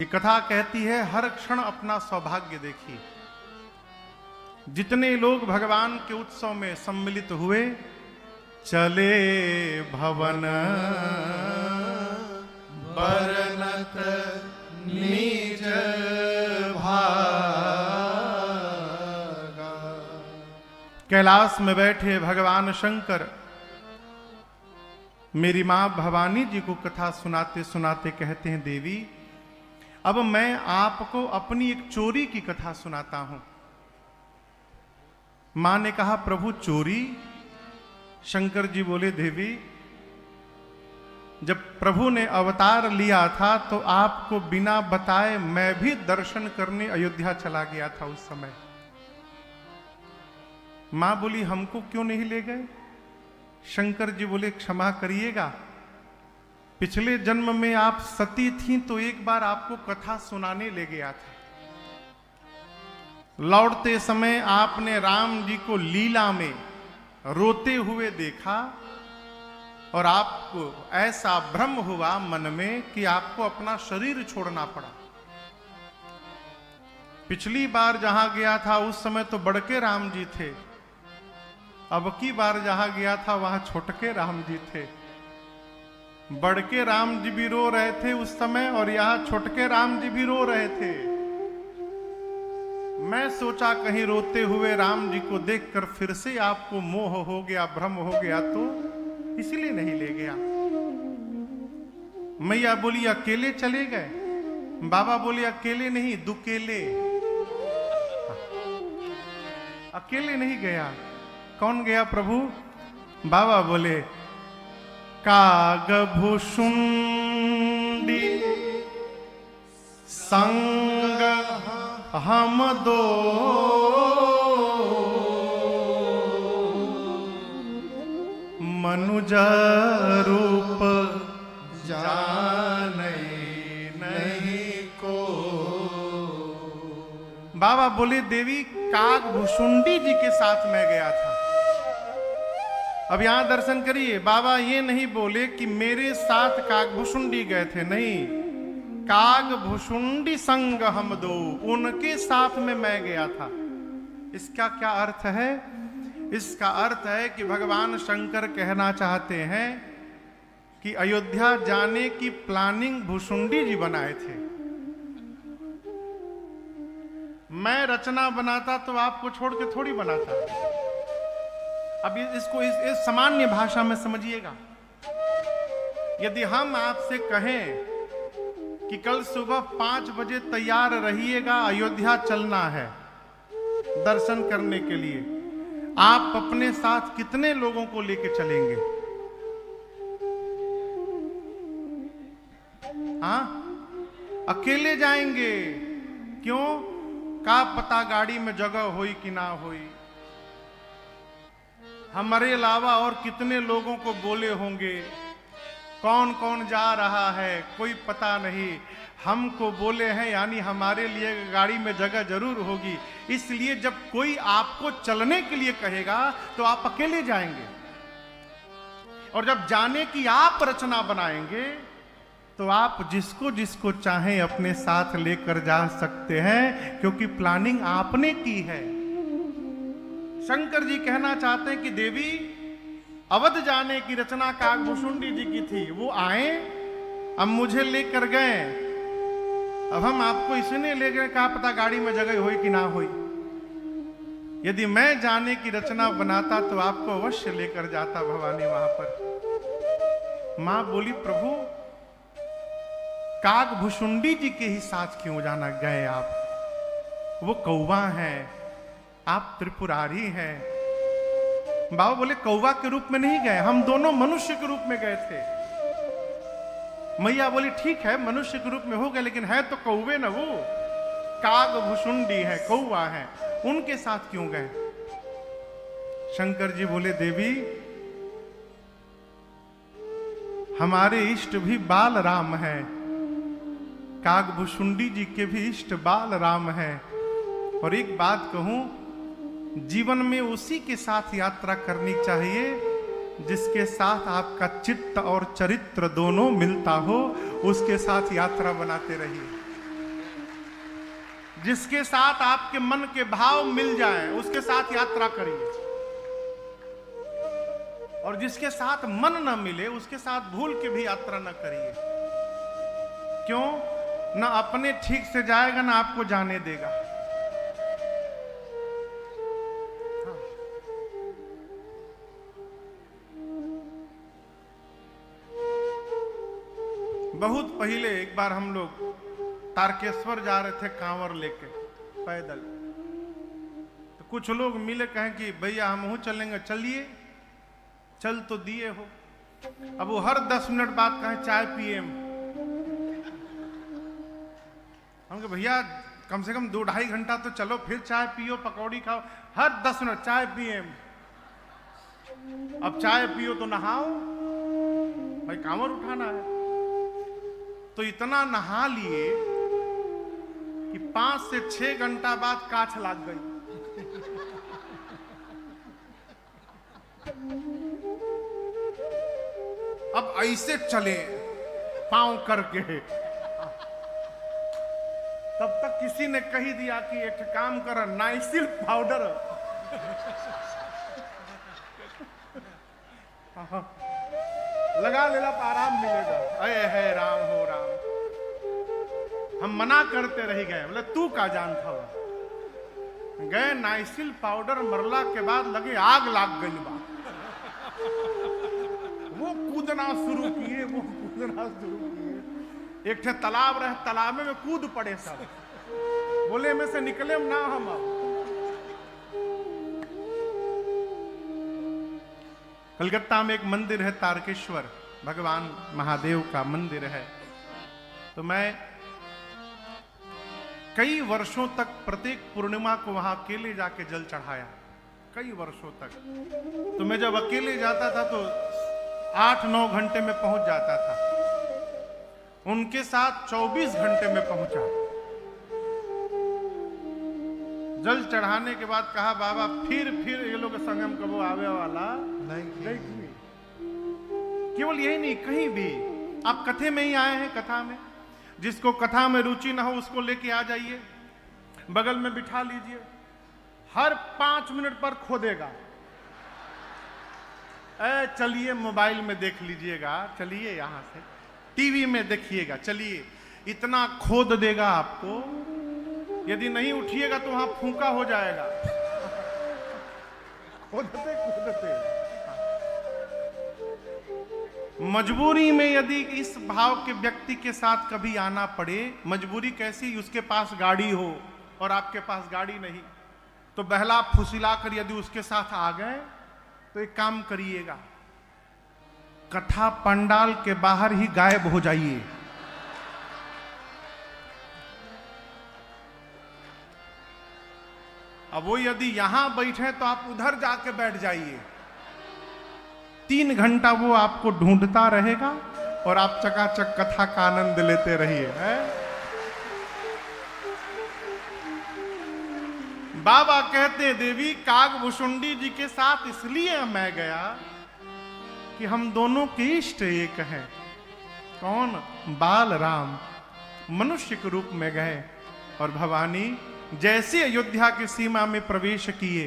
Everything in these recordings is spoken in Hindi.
ये कथा कहती है हर क्षण अपना सौभाग्य देखिए। जितने लोग भगवान के उत्सव में सम्मिलित हुए, चले भवन बरनत निज भागा। कैलाश में बैठे भगवान शंकर मेरी मां भवानी जी को कथा सुनाते सुनाते कहते हैं, देवी अब मैं आपको अपनी एक चोरी की कथा सुनाता हूं। मां ने कहा, प्रभु चोरी? शंकर जी बोले, देवी जब प्रभु ने अवतार लिया था तो आपको बिना बताए मैं भी दर्शन करने अयोध्या चला गया था उस समय। मां बोली, हमको क्यों नहीं ले गए? शंकर जी बोले, क्षमा करिएगा, पिछले जन्म में आप सती थीं तो एक बार आपको कथा सुनाने ले गया था। लौटते समय आपने राम जी को लीला में रोते हुए देखा और आपको ऐसा भ्रम हुआ मन में कि आपको अपना शरीर छोड़ना पड़ा। पिछली बार जहां गया था उस समय तो बड़के राम जी थे, अब की बार जहां गया था वहां छोटके राम जी थे। बड़के राम जी भी रो रहे थे उस समय और यहां छोटके राम जी भी रो रहे थे। मैं सोचा कहीं रोते हुए राम जी को देखकर फिर से आपको मोह हो गया, भ्रम हो गया, तो इसलिए नहीं ले गया। मैया बोली, अकेले चले गए? बाबा बोले, अकेले नहीं, दुकेले। अकेले नहीं गया, कौन गया प्रभु? बाबा बोले, कागभुषुंडी संग हम दो, मनुज रूप जाने नहीं को। बाबा बोले, देवी कागभुषुंडी जी के साथ मैं गया था। अब यहां दर्शन करिए, बाबा ये नहीं बोले कि मेरे साथ कागभुषुंडी गए थे, नहीं, कागभुषुंडी संग हम दो, उनके साथ में मैं गया था। इसका क्या अर्थ है? इसका अर्थ है कि भगवान शंकर कहना चाहते हैं कि अयोध्या जाने की प्लानिंग भुषुंडी जी बनाए थे। मैं रचना बनाता तो आपको छोड़ के थोड़ी बनाता। अब इसको इस सामान्य भाषा में समझिएगा। यदि हम आपसे कहें कि कल सुबह 5 बजे तैयार रहिएगा, अयोध्या चलना है दर्शन करने के लिए, आप अपने साथ कितने लोगों को लेके चलेंगे? हाँ, अकेले जाएंगे। क्यों? का पता गाड़ी में जगह होई कि ना होई, हमारे अलावा और कितने लोगों को बोले होंगे, कौन कौन जा रहा है कोई पता नहीं। हमको बोले हैं यानी हमारे लिए गाड़ी में जगह जरूर होगी। इसलिए जब कोई आपको चलने के लिए कहेगा तो आप अकेले जाएंगे, और जब जाने की आप रचना बनाएंगे तो आप जिसको जिसको चाहें अपने साथ लेकर जा सकते हैं, क्योंकि प्लानिंग आपने की है। शंकर जी कहना चाहते हैं कि देवी अवध जाने की रचना कागभुषुंडी जी की थी, वो आए, अब मुझे लेकर गए, अब हम आपको इसने ले गए, कहा पता गाड़ी में जगह हुई कि ना हुई। यदि मैं जाने की रचना बनाता तो आपको अवश्य लेकर जाता भवानी वहां पर। मां बोली, प्रभु कागभुषुंडी जी के ही साथ क्यों जाना गए आप? वो कौवा हैं, आप त्रिपुरारी हैं। बाबा बोले, कौवा के रूप में नहीं गए, हम दोनों मनुष्य के रूप में गए थे। मैया बोली, ठीक है मनुष्य के रूप में हो गए, लेकिन है तो कौवे न, वो कागभुषुंडी है, कौवा है, उनके साथ क्यों गए? शंकर जी बोले, देवी हमारे इष्ट भी बाल राम है, कागभुषुंडी जी के भी इष्ट बाल राम है। और एक बात कहूं, जीवन में उसी के साथ यात्रा करनी चाहिए जिसके साथ आपका चित्त और चरित्र दोनों मिलता हो, उसके साथ यात्रा बनाते रहिए। जिसके साथ आपके मन के भाव मिल जाएं, उसके साथ यात्रा करिए। और जिसके साथ मन न मिले, उसके साथ भूल के भी यात्रा न करिए। क्यों? ना अपने ठीक से जाएगा, ना आपको जाने देगा। हाँ। बहुत पहले एक बार हम लोग तारकेश्वर जा रहे थे कांवर लेके पैदल, तो कुछ लोग मिले, कहें कि भैया हम चलेंगे। चलिए, चल तो दिए हो। अब वो हर 10 मिनट बाद कहें चाय पिए। हम कहे भैया कम से कम 2-2.5 घंटा तो चलो, फिर चाय पियो, पकौड़ी खाओ। हर 10 मिनट चाय पिए। अब चाय पियो तो नहाओ, भाई कांवर उठाना है। तो इतना नहा लिए कि 5 से 6 घंटा बाद काछ लग गई। अब ऐसे चले पांव करके। तब तक किसी ने कही दिया कि एक काम कर, नाइसिल पाउडर लगा लेला, आराम मिलेगा। अरे है राम हो राम। हम मना करते रह गए, बोले तू का जान था। गए, नाइसिल पाउडर मरला के बाद लगे आग लाग गई बा। वो कूदना शुरू किए। एक ठे तालाब रहे, तालाब में कूद पड़े सब। बोले में से निकले ना हम। अब कलकत्ता में एक मंदिर है तारकेश्वर, भगवान महादेव का मंदिर है। तो मैं कई वर्षों तक प्रत्येक पूर्णिमा को वहां अकेले जाके जल चढ़ाया, कई वर्षों तक। तो मैं जब अकेले जाता था तो 8-9 घंटे में पहुंच जाता था। उनके साथ 24 घंटे में पहुंचा। जल चढ़ाने के बाद कहा बाबा फिर ये लोग संगम कबो आवे वाला नहीं। केवल यही नहीं, कहीं भी आप कथे में ही आए हैं, कथा में। जिसको कथा में रुचि ना हो उसको लेके आ जाइए, बगल में बिठा लीजिए। हर 5 मिनट पर खोदेगा। चलिए मोबाइल में देख लीजिएगा, चलिए यहां से टीवी में देखिएगा, चलिए। इतना खोद देगा आपको, यदि नहीं उठिएगा तो वहां फूंका हो जाएगा। खोदते। मजबूरी में यदि इस भाव के व्यक्ति के साथ कभी आना पड़े, मजबूरी कैसी, उसके पास गाड़ी हो और आपके पास गाड़ी नहीं, तो बहला फुसिला कर यदि उसके साथ आ गए तो एक काम करिएगा, कथा पंडाल के बाहर ही गायब हो जाइए। अब वो यदि यहां बैठे तो आप उधर जाके बैठ जाइए। 3 घंटा वो आपको ढूंढता रहेगा और आप चकाचक कथा का आनंद लेते रहिए। बाबा कहते देवी कागभूषुंडी जी के साथ इसलिए मैं गया कि हम दोनों के इष्ट एक हैं। कौन? बाल राम मनुष्य के रूप में गए और भवानी जैसे अयोध्या की सीमा में प्रवेश किए,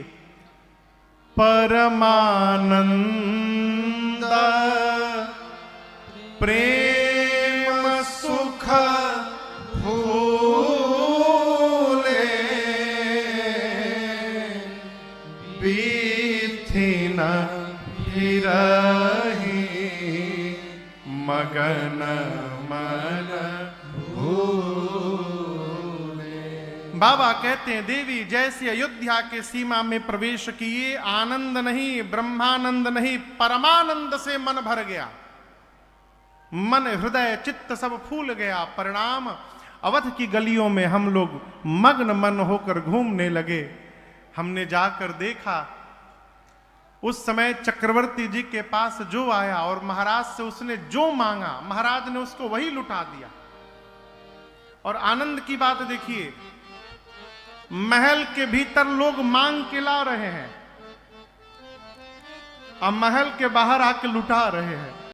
परमानंद प्रेम सुख फूले बीथिन हिरहि मगन मन भूले। बाबा कहते हैं देवी जैसे अयोध्या के सीमा में प्रवेश किए, आनंद नहीं, ब्रह्मानंद नहीं, परमानंद से मन भर गया। मन हृदय चित्त सब फूल गया। परिणाम अवध की गलियों में हम लोग मग्न मन होकर घूमने लगे। हमने जाकर देखा, उस समय चक्रवर्ती जी के पास जो आया और महाराज से उसने जो मांगा, महाराज ने उसको वही लुटा दिया। और आनंद की बात देखिए, महल के भीतर लोग मांग के ला रहे हैं, अब महल के बाहर आके लुटा रहे हैं।